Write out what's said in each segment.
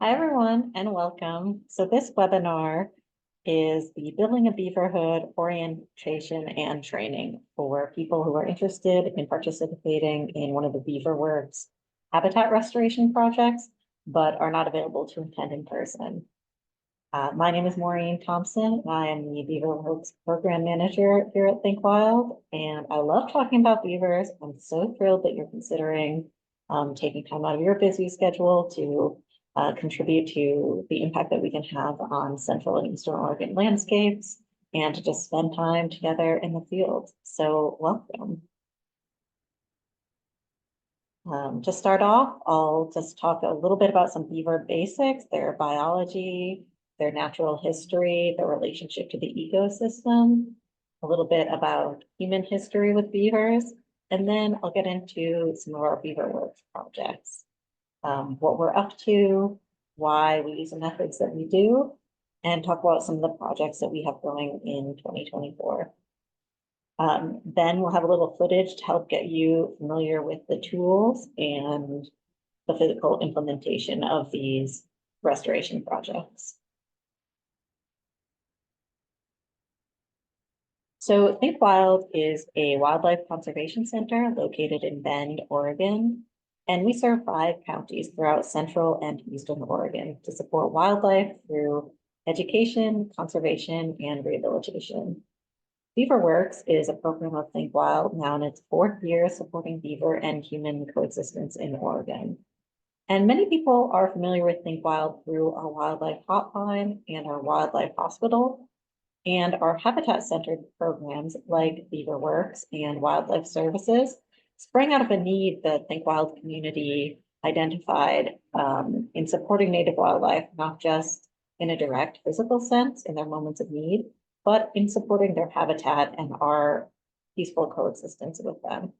Hi, everyone, and welcome. So this webinar is the Building a Beaver Hood orientation and training for people who are interested in participating in one of the Beaver Works habitat restoration projects, but are not available to attend in person. My name is Maureen Thompson. I am the Beaver Works Program Manager here at Think Wild, and I love talking about beavers. I'm so thrilled that you're considering taking time out of your busy schedule to contribute to the impact that we can have on Central and Eastern Oregon landscapes and to just spend time together in the field. So welcome. To start off, I'll just talk a little bit about some beaver basics, their biology, their natural history, their relationship to the ecosystem, a little bit about human history with beavers, and then I'll get into some of our Beaver Works projects, what we're up to, why we use the methods that we do, and talk about some of the projects that we have going in 2024. Then we'll have a little footage to help get you familiar with the tools and the physical implementation of these restoration projects. So Think Wild is a wildlife conservation center located in Bend, Oregon, and we serve 5 counties throughout Central and Eastern Oregon to support wildlife through education, conservation, and rehabilitation. Beaver Works is a program of Think Wild now in its 4th year supporting beaver and human coexistence in Oregon. And many people are familiar with Think Wild through our wildlife hotline and our wildlife hospital and our habitat-centered programs like Beaver Works and Wildlife Services sprang out of a need that Think Wild community identified in supporting native wildlife, not just in a direct physical sense in their moments of need, but in supporting their habitat and our peaceful coexistence with them.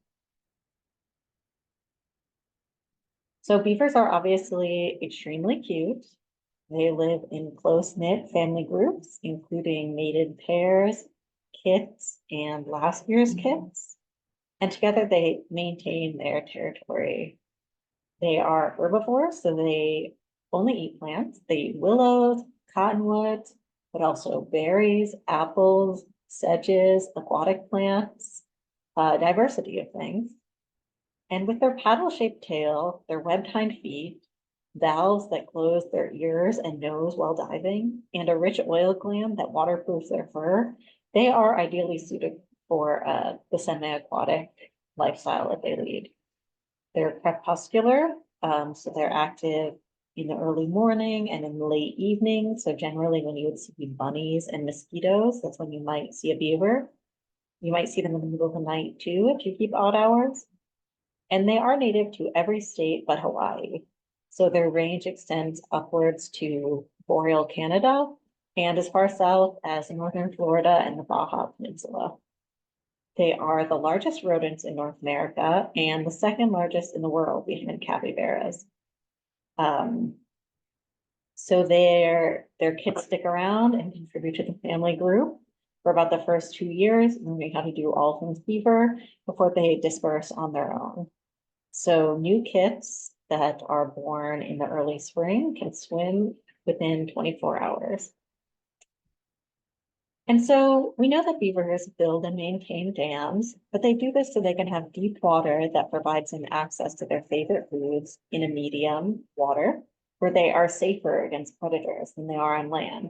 So beavers are obviously extremely cute. They live in close-knit family groups, including mated pairs, kits, and last year's kits. And together they maintain their territory. They are herbivores, so they only eat plants. They eat willows, cottonwoods, but also berries, apples, sedges, aquatic plants, a diversity of things. And with their paddle-shaped tail, their webbed hind feet, valves that close their ears and nose while diving, and a rich oil gland that waterproofs their fur, they are ideally suited for the semi-aquatic lifestyle that they lead. They're crepuscular, so they're active in the early morning and in the late evening. So generally when you would see bunnies and mosquitoes, that's when you might see a beaver. You might see them in the middle of the night too, if you keep odd hours. And they are native to every state but Hawaii. So their range extends upwards to boreal Canada and as far south as northern Florida and the Baja Peninsula. They are the largest rodents in North America and the 2nd largest in the world behind capybaras. So their kids stick around and contribute to the family group for about the first 2 years, learning how to do all things beaver before they disperse on their own. So new kits that are born in the early spring can swim within 24 hours. And so we know that beavers build and maintain dams, but they do this so they can have deep water that provides them access to their favorite foods in a medium water, where they are safer against predators than they are on land.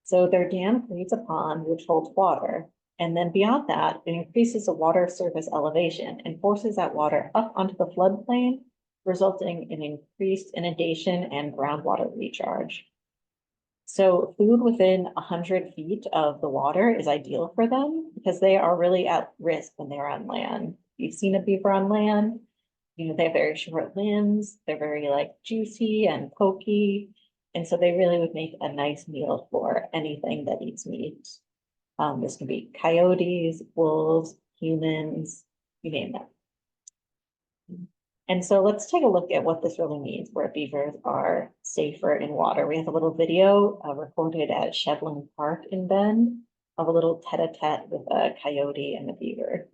So their dam creates a pond which holds water. And then beyond that, it increases the water surface elevation and forces that water up onto the floodplain, resulting in increased inundation and groundwater recharge. So food within 100 feet of the water is ideal for them because they are really at risk when they're on land. You've seen a beaver on land, you know, they have very short limbs, they're very like juicy and pokey. And so they really would make a nice meal for anything that eats meat. This can be coyotes, wolves, humans, you name it. And so let's take a look at what this really means, where beavers are safer in water. We have a little video recorded at Shedland Park in Bend of a little tete-a-tete with a coyote and a beaver.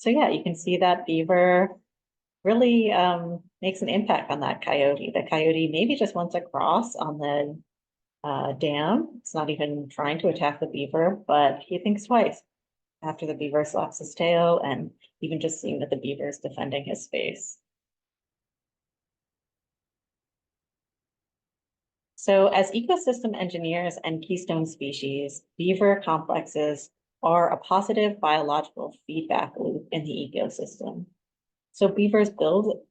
So yeah, you can see that beaver really makes an impact on that coyote. The coyote maybe just wants to cross on the dam. It's not even trying to attack the beaver, but he thinks twice after the beaver slaps his tail and even just seeing that the beaver is defending his space. So as ecosystem engineers and keystone species, beaver complexes are a positive biological feedback loop in the ecosystem. So beavers build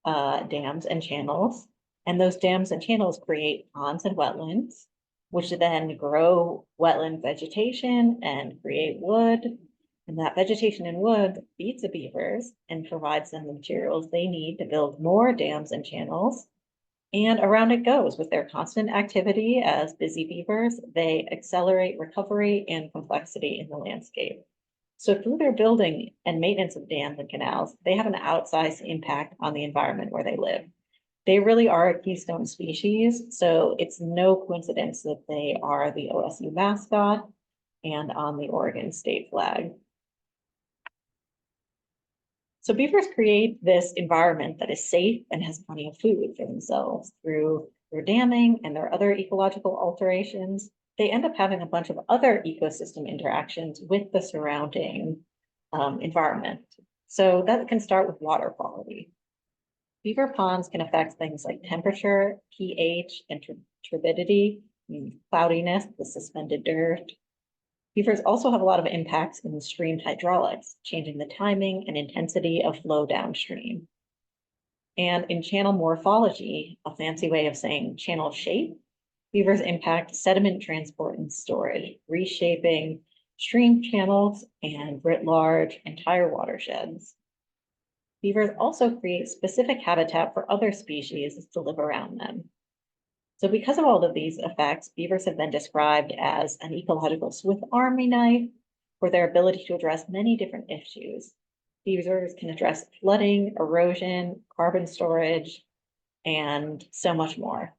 dams and channels, and those dams and channels create ponds and wetlands, which then grow wetland vegetation and create wood. And that vegetation and wood feeds the beavers and provides them the materials they need to build more dams and channels. And around it goes with their constant activity as busy beavers, they accelerate recovery and complexity in the landscape. So through their building and maintenance of dams and canals, they have an outsized impact on the environment where they live. They really are a keystone species, so it's no coincidence that they are the OSU mascot and on the Oregon state flag. So beavers create this environment that is safe and has plenty of food for themselves through their damming and their other ecological alterations. They end up having a bunch of other ecosystem interactions with the surrounding environment. So that can start with water quality. Beaver ponds can affect things like temperature, pH, and turbidity, cloudiness, the suspended dirt. Beavers also have a lot of impacts in stream hydraulics, changing the timing and intensity of flow downstream. And in channel morphology, a fancy way of saying channel shape, beavers impact sediment transport and storage, reshaping stream channels and writ large entire watersheds. Beavers also create specific habitat for other species to live around them. So because of all of these effects, beavers have been described as an ecological Swiss Army knife for their ability to address many different issues. Beavers can address flooding, erosion, carbon storage, and so much more.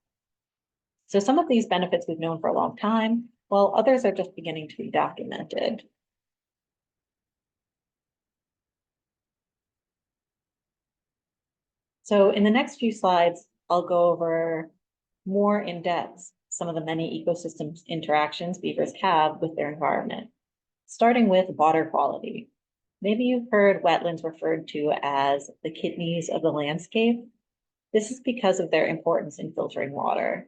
So some of these benefits we've known for a long time, while others are just beginning to be documented. So in the next few slides, I'll go over more in depth some of the many ecosystem interactions beavers have with their environment, starting with water quality. Maybe you've heard wetlands referred to as the kidneys of the landscape. This is because of their importance in filtering water.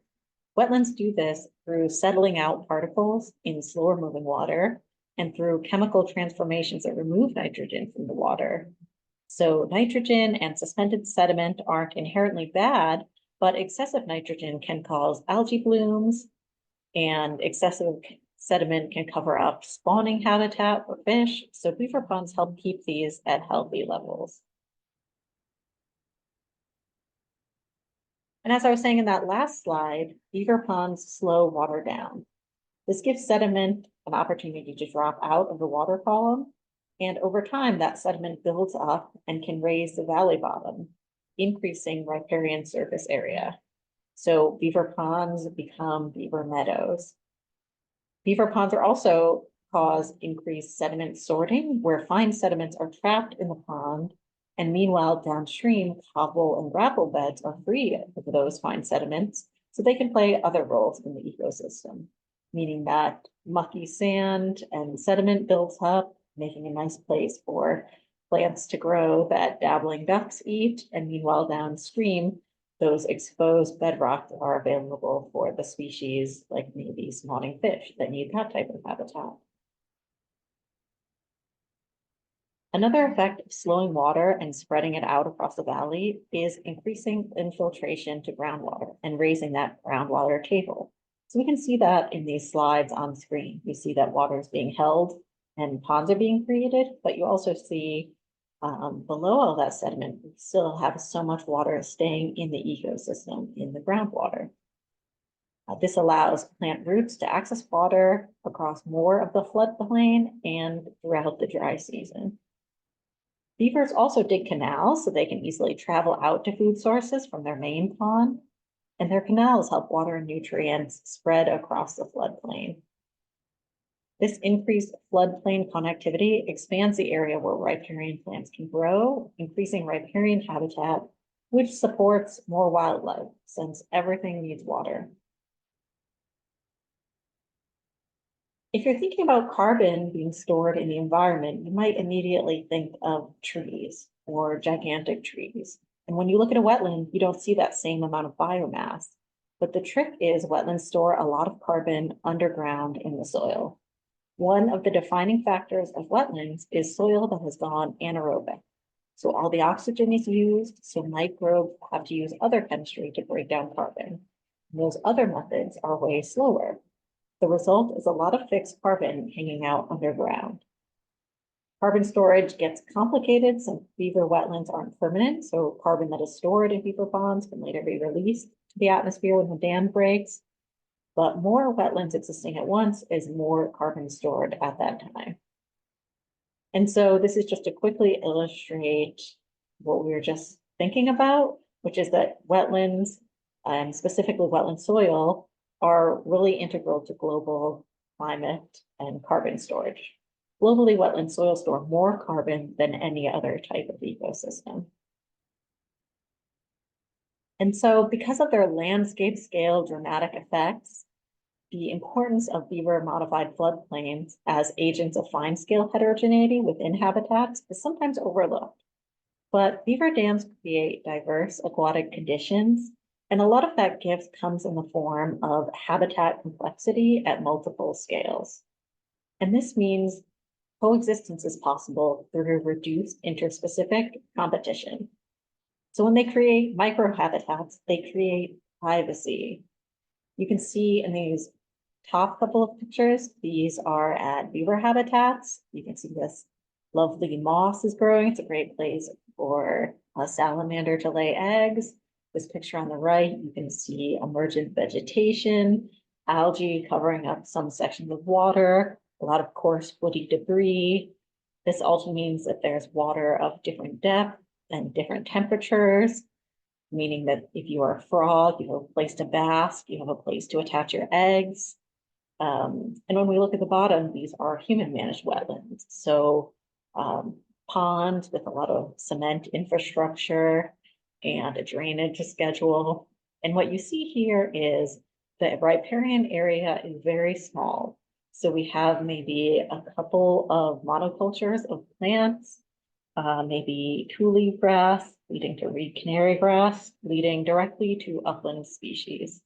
Wetlands do this through settling out particles in slower moving water and through chemical transformations that remove nitrogen from the water. So nitrogen and suspended sediment aren't inherently bad, but excessive nitrogen can cause algae blooms, and excessive sediment can cover up spawning habitat for fish. So beaver ponds help keep these at healthy levels. And as I was saying in that last slide, beaver ponds slow water down. This gives sediment an opportunity to drop out of the water column. And over time, that sediment builds up and can raise the valley bottom, increasing riparian surface area. So beaver ponds become beaver meadows. Beaver ponds are also cause increased sediment sorting, where fine sediments are trapped in the pond. And meanwhile, downstream, cobble and gravel beds are free of those fine sediments, so they can play other roles in the ecosystem, meaning that mucky sand and sediment builds up, making a nice place for plants to grow that dabbling ducks eat. And meanwhile, downstream, those exposed bedrock are available for the species like maybe spawning fish that need that type of habitat. Another effect of slowing water and spreading it out across the valley is increasing infiltration to groundwater and raising that groundwater table. So we can see that in these slides on screen. You see that water is being held and ponds are being created, but you also see below all that sediment, we still have so much water staying in the ecosystem, in the groundwater. This allows plant roots to access water across more of the floodplain and throughout the dry season. Beavers also dig canals so they can easily travel out to food sources from their main pond, and their canals help water and nutrients spread across the floodplain. This increased floodplain connectivity expands the area where riparian plants can grow, increasing riparian habitat, which supports more wildlife since everything needs water. If you're thinking about carbon being stored in the environment, you might immediately think of trees or gigantic trees. And when you look at a wetland, you don't see that same amount of biomass. But the trick is wetlands store a lot of carbon underground in the soil. One of the defining factors of wetlands is soil that has gone anaerobic. So all the oxygen is used, so microbes have to use other chemistry to break down carbon. And those other methods are way slower. The result is a lot of fixed carbon hanging out underground. Carbon storage gets complicated since beaver wetlands aren't permanent, so carbon that is stored in beaver ponds can later be released to the atmosphere when the dam breaks. But more wetlands existing at once is more carbon stored at that time. And so this is just to quickly illustrate what we were just thinking about, which is that wetlands, and specifically wetland soil, are really integral to global climate and carbon storage. Globally, wetland soil store more carbon than any other type of ecosystem. And so because of their landscape scale dramatic effects, the importance of beaver modified floodplains as agents of fine scale heterogeneity within habitats is sometimes overlooked. But beaver dams create diverse aquatic conditions, and a lot of that gift comes in the form of habitat complexity at multiple scales. And this means coexistence is possible through reduced interspecific competition. So when they create microhabitats, they create privacy. You can see in these top couple of pictures, these are at beaver habitats. You can see this lovely moss is growing. It's a great place for a salamander to lay eggs. This picture on the right, you can see emergent vegetation, algae covering up some sections of water, a lot of coarse woody debris. This also means that there's water of different depth and different temperatures, meaning that if you are a frog, you have a place to bask, you have a place to attach your eggs. And when we look at the bottom, these are human managed wetlands. So ponds with a lot of cement infrastructure and a drainage schedule. And what you see here is the riparian area is very small. So we have maybe a couple of monocultures of plants, maybe two-leaf grass leading to reed canary grass, leading directly to upland species.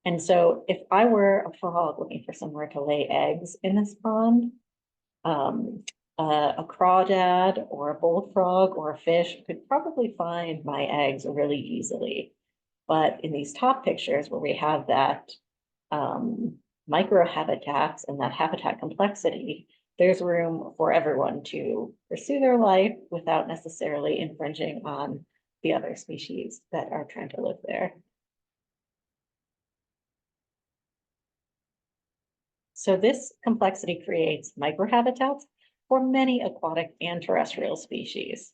And so if I were a frog looking for somewhere to lay eggs in this pond, a crawdad or a bullfrog or a fish could probably find my eggs really easily. But in these top pictures where we have that microhabitats and that habitat complexity, there's room for everyone to pursue their life without necessarily infringing on the other species that are trying to live there. So this complexity creates microhabitats for many aquatic and terrestrial species.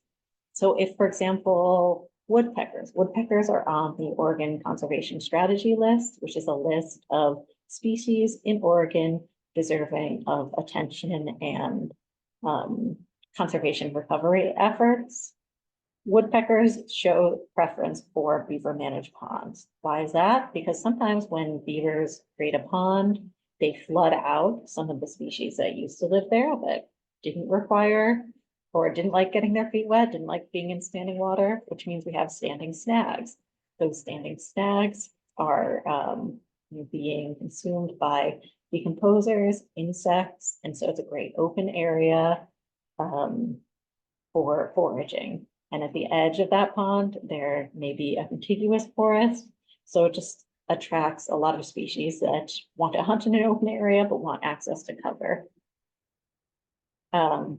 So if, for example, woodpeckers are on the Oregon Conservation Strategy list, which is a list of species in Oregon deserving of attention and conservation recovery efforts. Woodpeckers show preference for beaver managed ponds. Why is that? Because sometimes when beavers create a pond, they flood out some of the species that used to live there that didn't require or didn't like getting their feet wet, didn't like being in standing water, which means we have standing snags. Those standing snags are being consumed by decomposers, insects, and so it's a great open area for foraging. And at the edge of that pond, there may be a contiguous forest, so it just attracts a lot of species that want to hunt in an open area but want access to cover.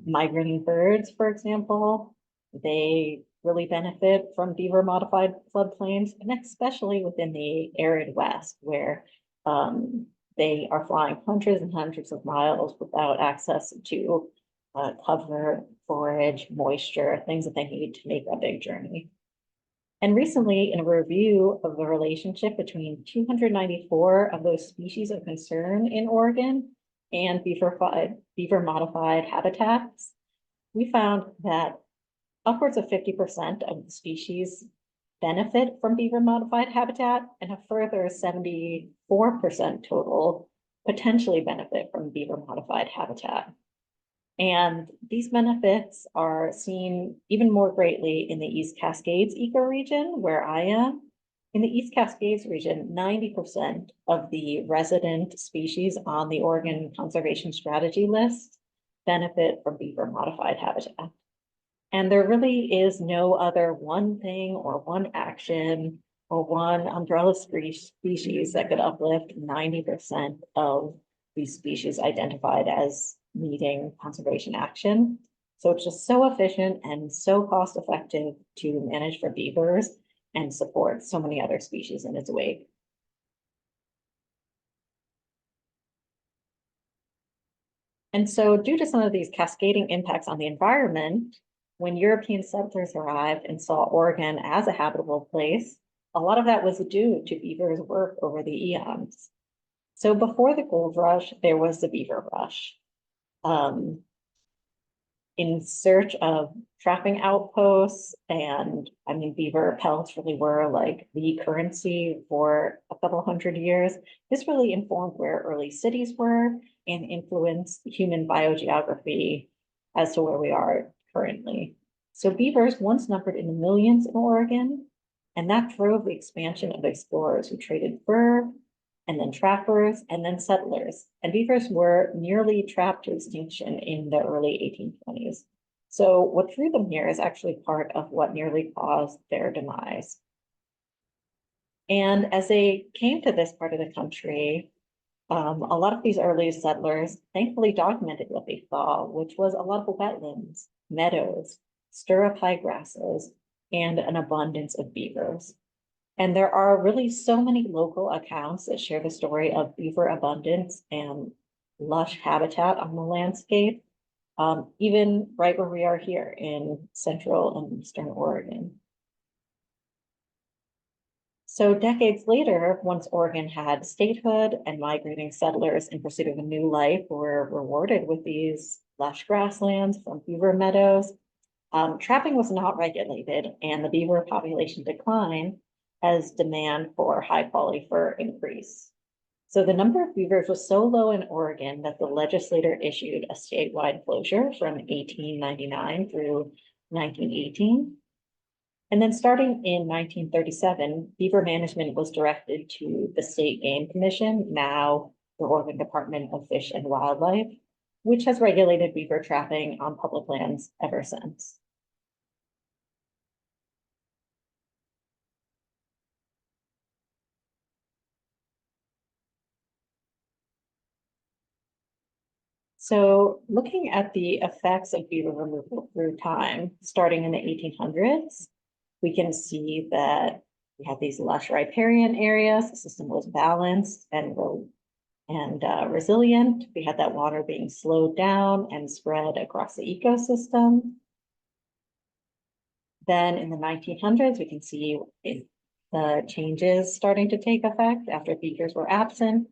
Migrating birds, for example, they really benefit from beaver modified floodplains, and especially within the arid West, where they are flying hundreds and hundreds of miles without access to cover, forage, moisture, things that they need to make that big journey. And recently, in a review of the relationship between 294 of those species of concern in Oregon and beaver modified habitats, we found that upwards of 50% of the species benefit from beaver modified habitat, and a further 74% total potentially benefit from beaver modified habitat. And these benefits are seen even more greatly in the East Cascades ecoregion, where I am. In the East Cascades region, 90% of the resident species on the Oregon Conservation Strategy list benefit from beaver modified habitat. And there really is no other one thing or one action or one umbrella species that could uplift 90% of these species identified as needing conservation action. So it's just so efficient and so cost effective to manage for beavers and support so many other species in its wake. And so due to some of these cascading impacts on the environment, when European settlers arrived and saw Oregon as a habitable place, a lot of that was due to beavers' work over the eons. So before the gold rush, there was the beaver rush. In search of trapping outposts, and I mean, beaver pelts really were like the currency for a couple hundred years. This really informed where early cities were and influenced human biogeography as to where we are currently. So beavers once numbered in the millions in Oregon, and that drove the expansion of explorers who traded fur, and then trappers, and then settlers. And beavers were nearly trapped to extinction in the early 1820s. So what drew them here is actually part of what nearly caused their demise. And as they came to this part of the country, a lot of these early settlers thankfully documented what they saw, which was a lot of wetlands, meadows, stirrup high grasses, and an abundance of beavers. And there are really so many local accounts that share the story of beaver abundance and lush habitat on the landscape, even right where we are here in Central and Eastern Oregon. So decades later, once Oregon had statehood and migrating settlers in pursuit of a new life were rewarded with these lush grasslands from beaver meadows, trapping was not regulated and the beaver population declined as demand for high quality fur increased. So the number of beavers was so low in Oregon that the legislature issued a statewide closure from 1899 through 1918. And then starting in 1937, beaver management was directed to the State Game Commission, now the Oregon Department of Fish and Wildlife, which has regulated beaver trapping on public lands ever since. So looking at the effects of beaver removal through time, starting in the 1800s, we can see that we had these lush riparian areas. The system was balanced and resilient. We had that water being slowed down and spread across the ecosystem. Then in the 1900s, we can see the changes starting to take effect after beavers were absent.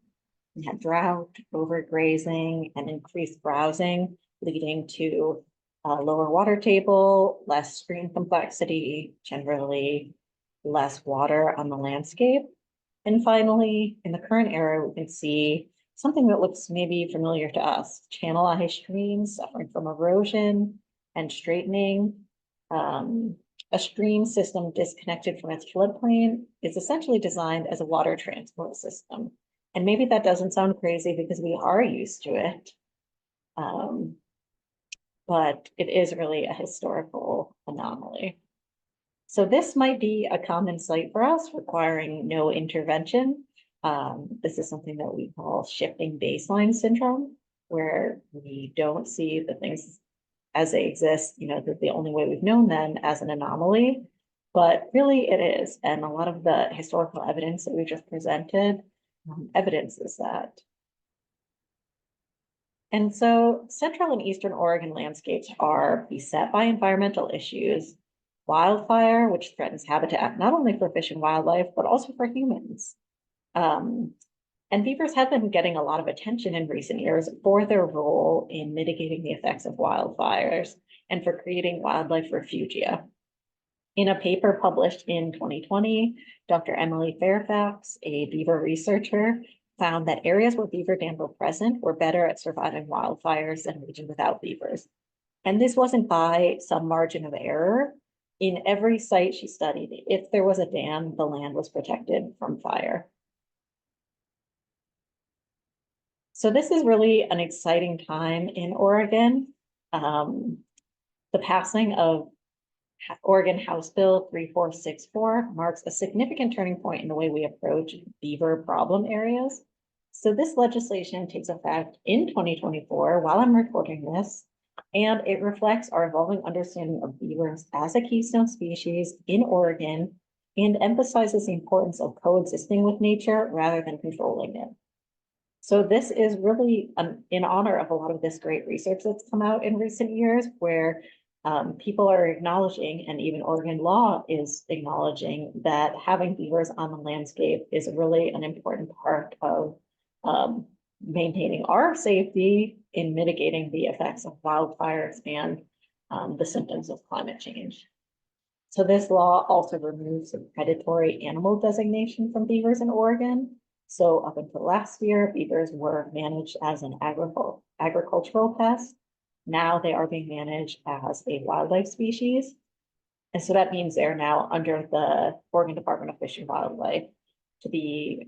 We had drought, overgrazing, and increased browsing, leading to a lower water table, less stream complexity, generally less water on the landscape. And finally, in the current era, we can see something that looks maybe familiar to us: channelized streams suffering from erosion and straightening. A stream system disconnected from its floodplain is essentially designed as a water transport system. And maybe that doesn't sound crazy because we are used to it. But it is really a historical anomaly. So this might be a common sight for us, requiring no intervention. This is something that we call shifting baseline syndrome, where we don't see the things as they exist, that the only way we've known them as an anomaly, but really it is. And a lot of the historical evidence that we just presented evidences that. And so Central and Eastern Oregon landscapes are beset by environmental issues: wildfire, which threatens habitat not only for fish and wildlife, but also for humans. And beavers have been getting a lot of attention in recent years for their role in mitigating the effects of wildfires and for creating wildlife refugia. In a paper published in 2020, Dr. Emily Fairfax, a beaver researcher, found that areas where beaver dams were present were better at surviving wildfires than regions without beavers. And this wasn't by some margin of error. In every site she studied, if there was a dam, the land was protected from fire. So this is really an exciting time in Oregon. The passing of Oregon House Bill 3464 marks a significant turning point in the way we approach beaver problem areas. So this legislation takes effect in 2024 while I'm recording this, and it reflects our evolving understanding of beavers as a keystone species in Oregon and emphasizes the importance of coexisting with nature rather than controlling it. So this is really in honor of a lot of this great research that's come out in recent years where people are acknowledging, and even Oregon law is acknowledging, that having beavers on the landscape is really an important part of maintaining our safety in mitigating the effects of wildfires and the symptoms of climate change. So this law also removes the predatory animal designation from beavers in Oregon. So up until last year, beavers were managed as an agricultural pest. Now they are being managed as a wildlife species. And so that means they're now under the Oregon Department of Fish and Wildlife to be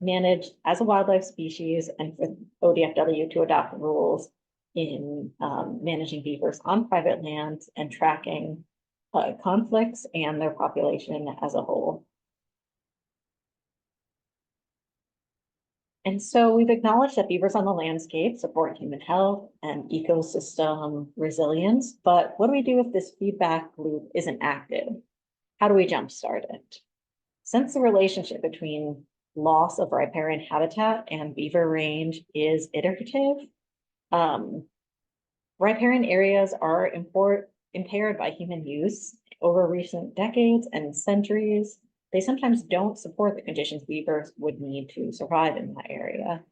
managed as a wildlife species, and for ODFW to adopt rules in managing beavers on private lands and tracking conflicts and their population as a whole. And so we've acknowledged that beavers on the landscape support human health and ecosystem resilience, but what do we do if this feedback loop isn't active? How do we jumpstart it? Since the relationship between loss of riparian habitat and beaver range is iterative, riparian areas are impaired by human use over recent decades and centuries. They sometimes don't support the conditions beavers would need to survive in that area.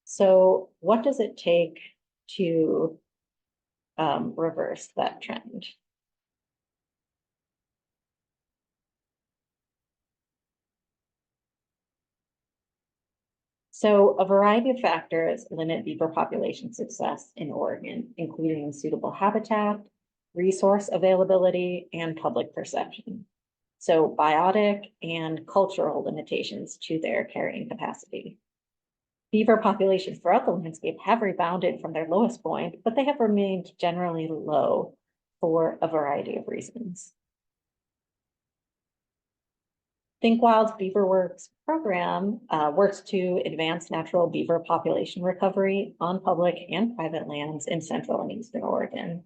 So what does it take to reverse that trend? So a variety of factors limit beaver population success in Oregon, including suitable habitat, resource availability, and public perception. So biotic and cultural limitations to their carrying capacity. Beaver populations throughout the landscape have rebounded from their lowest point, but they have remained generally low for a variety of reasons. Think Wild's Beaver Works program works to advance natural beaver population recovery on public and private lands in Central and Eastern Oregon.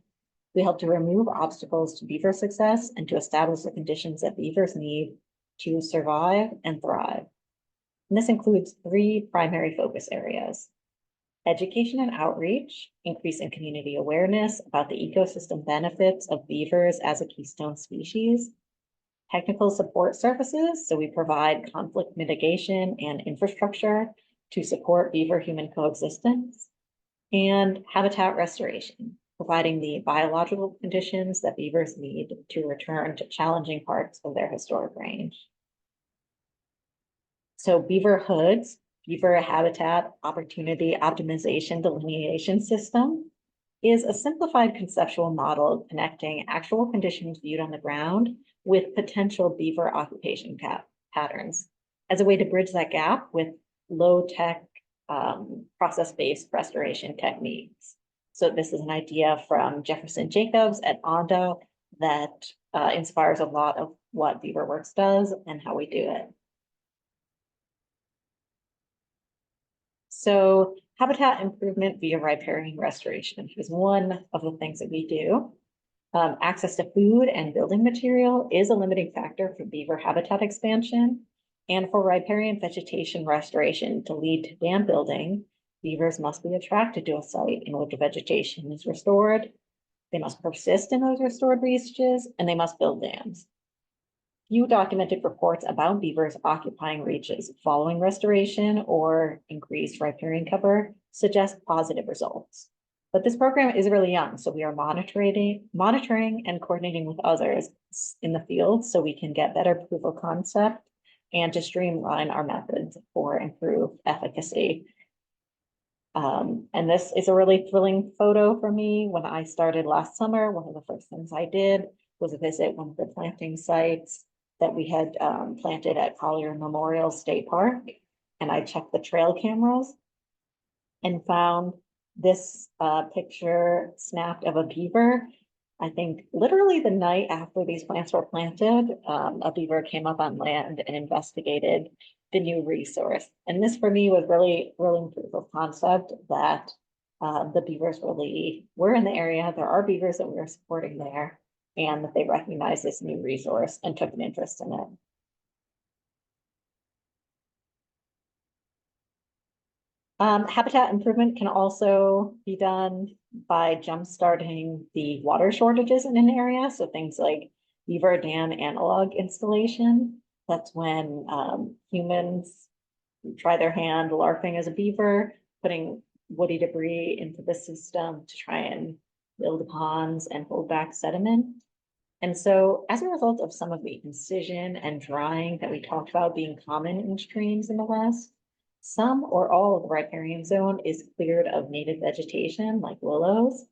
We help to remove obstacles to beaver success and to establish the conditions that beavers need to survive and thrive. And this includes 3 primary focus areas: education and outreach, increasing community awareness about the ecosystem benefits of beavers as a keystone species; technical support services, so we provide conflict mitigation and infrastructure to support beaver-human coexistence; and habitat restoration, providing the biological conditions that beavers need to return to challenging parts of their historic range. So BeaverHOODs, Beaver Habitat Opportunity Optimization Delineation System, is a simplified conceptual model connecting actual conditions viewed on the ground with potential beaver occupation patterns as a way to bridge that gap with low-tech process-based restoration techniques. So this is an idea from Jefferson Jacobs at ONDA that inspires a lot of what Beaver Works does and how we do it. So habitat improvement via riparian restoration is one of the things that we do. Access to food and building material is a limiting factor for beaver habitat expansion. And for riparian vegetation restoration to lead to dam building, beavers must be attracted to a site in which vegetation is restored. They must persist in those restored reaches, and they must build dams. few documented reports about beavers occupying reaches following restoration or increased riparian cover suggest positive results. But this program is really young, so we are monitoring and coordinating with others in the field so we can get better proof of concept and to streamline our methods for improved efficacy. And this is a really thrilling photo for me. When I started last summer, one of the first things I did was visit one of the planting sites that we had planted at Collier Memorial State Park. And I checked the trail cameras and found this picture snapped of a beaver. I think literally the night after these plants were planted, a beaver came up on land and investigated the new resource. And this for me was really proof of concept that the beavers really were in the area. There are beavers that we are supporting there, and that they recognize this new resource and took an interest in it. Habitat improvement can also be done by jumpstarting the water shortages in an area. So things like beaver dam analog installation. That's when humans try their hand larping as a beaver, putting woody debris into the system to try and build ponds and hold back sediment. And so as a result of some of the incision and drying that we talked about being common in streams in the West, some or all of the riparian zone is cleared of native vegetation like willows.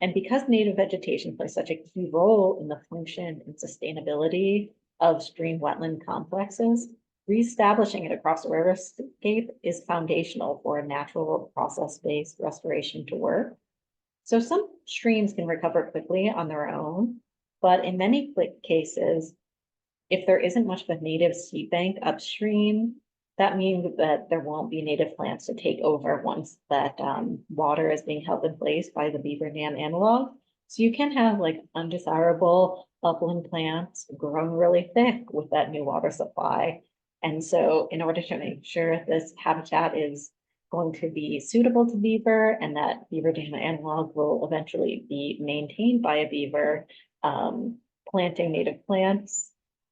And because native vegetation plays such a key role in the function and sustainability of stream wetland complexes, reestablishing it across the riverscape is foundational for a natural process-based restoration to work. So some streams can recover quickly on their own, but in many cases, if there isn't much of a native seed bank upstream, that means that there won't be native plants to take over once that water is being held in place by the beaver dam analog. So you can have like undesirable upland plants growing really thick with that new water supply. And so in order to make sure this habitat is going to be suitable to beaver and that beaver dam analog will eventually be maintained by a beaver, planting native plants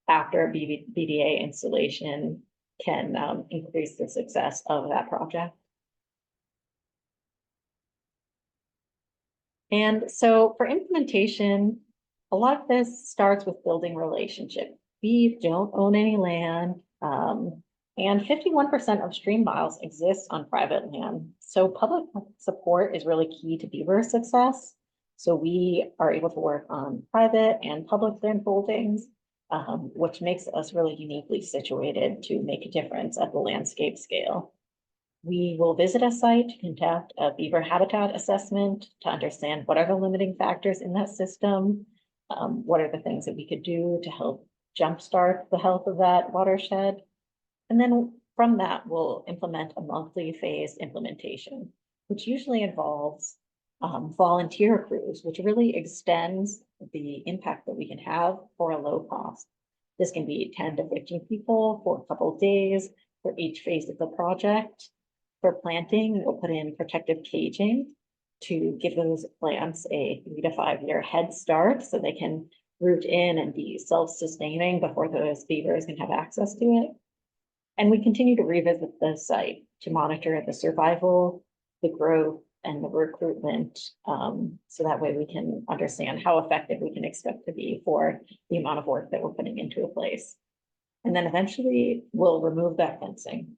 after BDA installation can increase the success of that project. And so for implementation, a lot of this starts with building relationship. We don't own any land, and 51% of stream miles exist on private land. So public support is really key to beaver success. So we are able to work on private and public land holdings, which makes us really uniquely situated to make a difference at the landscape scale. We will visit a site to conduct a beaver habitat assessment to understand what are the limiting factors in that system, what are the things that we could do to help jumpstart the health of that watershed. And then from that, we'll implement a monthly phased implementation, which usually involves volunteer crews, which really extends the impact that we can have for a low cost. This can be 10 to 15 people for a couple of days for each phase of the project. For planting, we'll put in protective caging to give those plants a 3 to 5 year head start so they can root in and be self-sustaining before those beavers can have access to it. And we continue to revisit the site to monitor the survival, the growth, and the recruitment, so that way we can understand how effective we can expect to be for the amount of work that we're putting into a place. And then eventually we'll remove that fencing.